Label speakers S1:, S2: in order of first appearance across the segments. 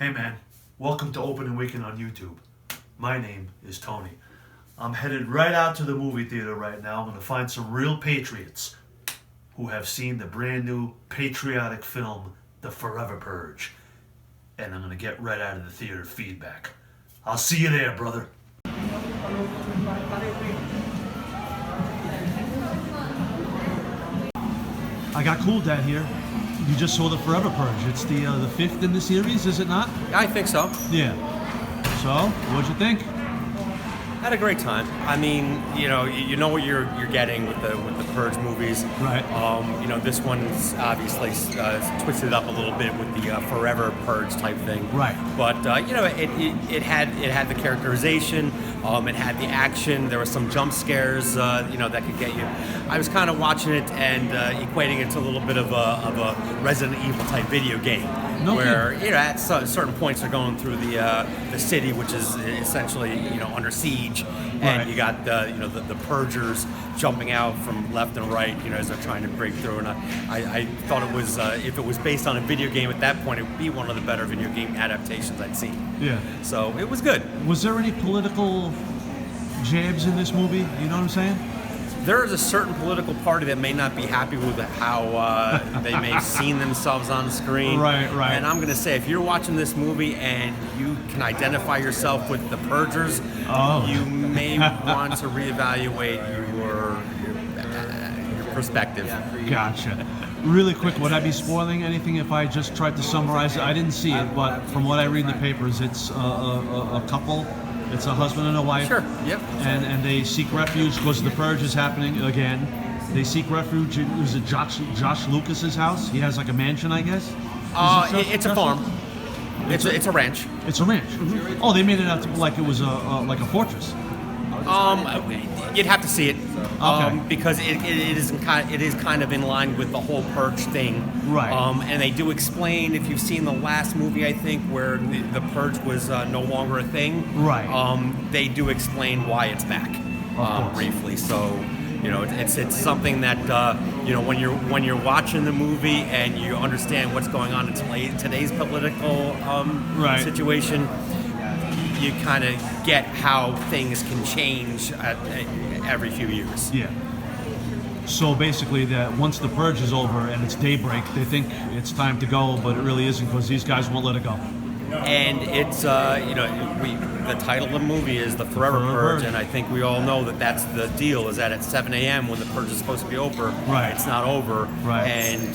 S1: Hey man, welcome to Opening Weekend on YouTube. My name is Tony. I'm headed right out to the movie theater right now. I'm going to find some real patriots who have seen the brand new patriotic film, The Forever Purge. And I'm going to get right out of the theater feedback. I'll see you there, brother. I got Cool Dad here. You just saw The Forever Purge. It's the fifth in the series, is it not?
S2: I think so.
S1: Yeah. So, what'd you think?
S2: Had a great time. I mean, you know what you're getting with the Purge movies.
S1: Right.
S2: This one's obviously twisted up a little bit with the Forever Purge type thing.
S1: Right.
S2: But it had the characterization. It had the action. There were some jump scares. That could get you. I was kind of watching it and equating it to a little bit of a Resident Evil type video game.
S1: No
S2: where kidding. At certain points they're going through the city, which is essentially under siege, and
S1: right.
S2: you got the purgers jumping out from left and right, as they're trying to break through. And I thought it was if it was based on a video game at that point, it would be one of the better video game adaptations I'd seen.
S1: Yeah.
S2: So it was good.
S1: Was there any political jabs in this movie? You know what I'm saying?
S2: There is a certain political party that may not be happy with how they may have seen themselves on screen.
S1: Right.
S2: And I'm going to say, if you're watching this movie and you can identify yourself with the Purgers, you may want to reevaluate your perspective.
S1: Gotcha. Really quick, would I be spoiling anything if I just tried to summarize it? I didn't see it, but from what I read in the papers, it's a couple. It's a husband and a wife.
S2: Sure, yep.
S1: And they seek refuge because the purge is happening again. They seek refuge in, is it Josh Lucas's house? He has like a mansion, I guess?
S2: It's a farm. It's a ranch.
S1: It's a ranch. Mm-hmm. Oh, they made it out to, like it was like a fortress.
S2: You'd have to see it,
S1: Okay.
S2: because it is kind of in line with the whole Purge thing,
S1: Right.
S2: And they do explain, if you've seen the last movie, I think, where the Purge was no longer a thing,
S1: Right.
S2: They do explain why it's back, briefly. So, it's something that when you're watching the movie and you understand what's going on in today's political
S1: Right.
S2: situation. You kind of get how things can change every few years.
S1: Yeah. So basically, that once the purge is over and it's daybreak, they think it's time to go, but it really isn't because these guys won't let it go.
S2: And it's the title of the movie is The Forever Purge, and I think we all know that that's the deal. Is that at 7 a.m. when the purge is supposed to be over,
S1: right.
S2: It's not over,
S1: right.
S2: And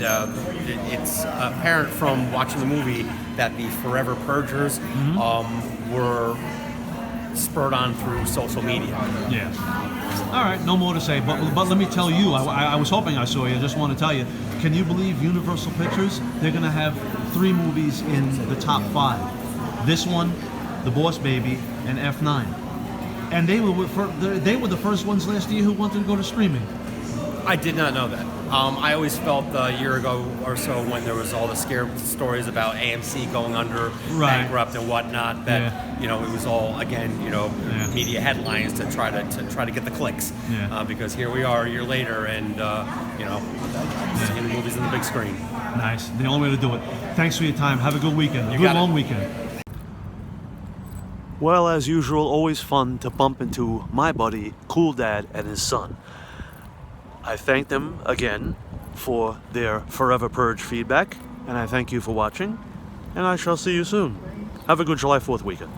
S2: it's apparent from watching the movie that the Forever Purgers were spurred on through social media.
S1: Yeah. All right, no more to say, but let me tell you, I was hoping I saw you. I just want to tell you, can you believe Universal Pictures? They're going to have 3 movies in the top 5. This one, The Boss Baby, and F9. And they were the first ones last year who wanted to go to streaming.
S2: I did not know that. I always felt a year ago or so, when there was all the scare stories about AMC going under, bankrupt and whatnot, that it was all again media headlines to try to get the clicks. Because here we are a year later, and seeing the movies on the big screen.
S1: Nice. The only way to do it. Thanks for your time. Have a good weekend. A good long weekend. Well, as usual, always fun to bump into my buddy Cool Dad and his son. I thank them again for their Forever Purge feedback, and I thank you for watching, and I shall see you soon. Have a good July 4th weekend.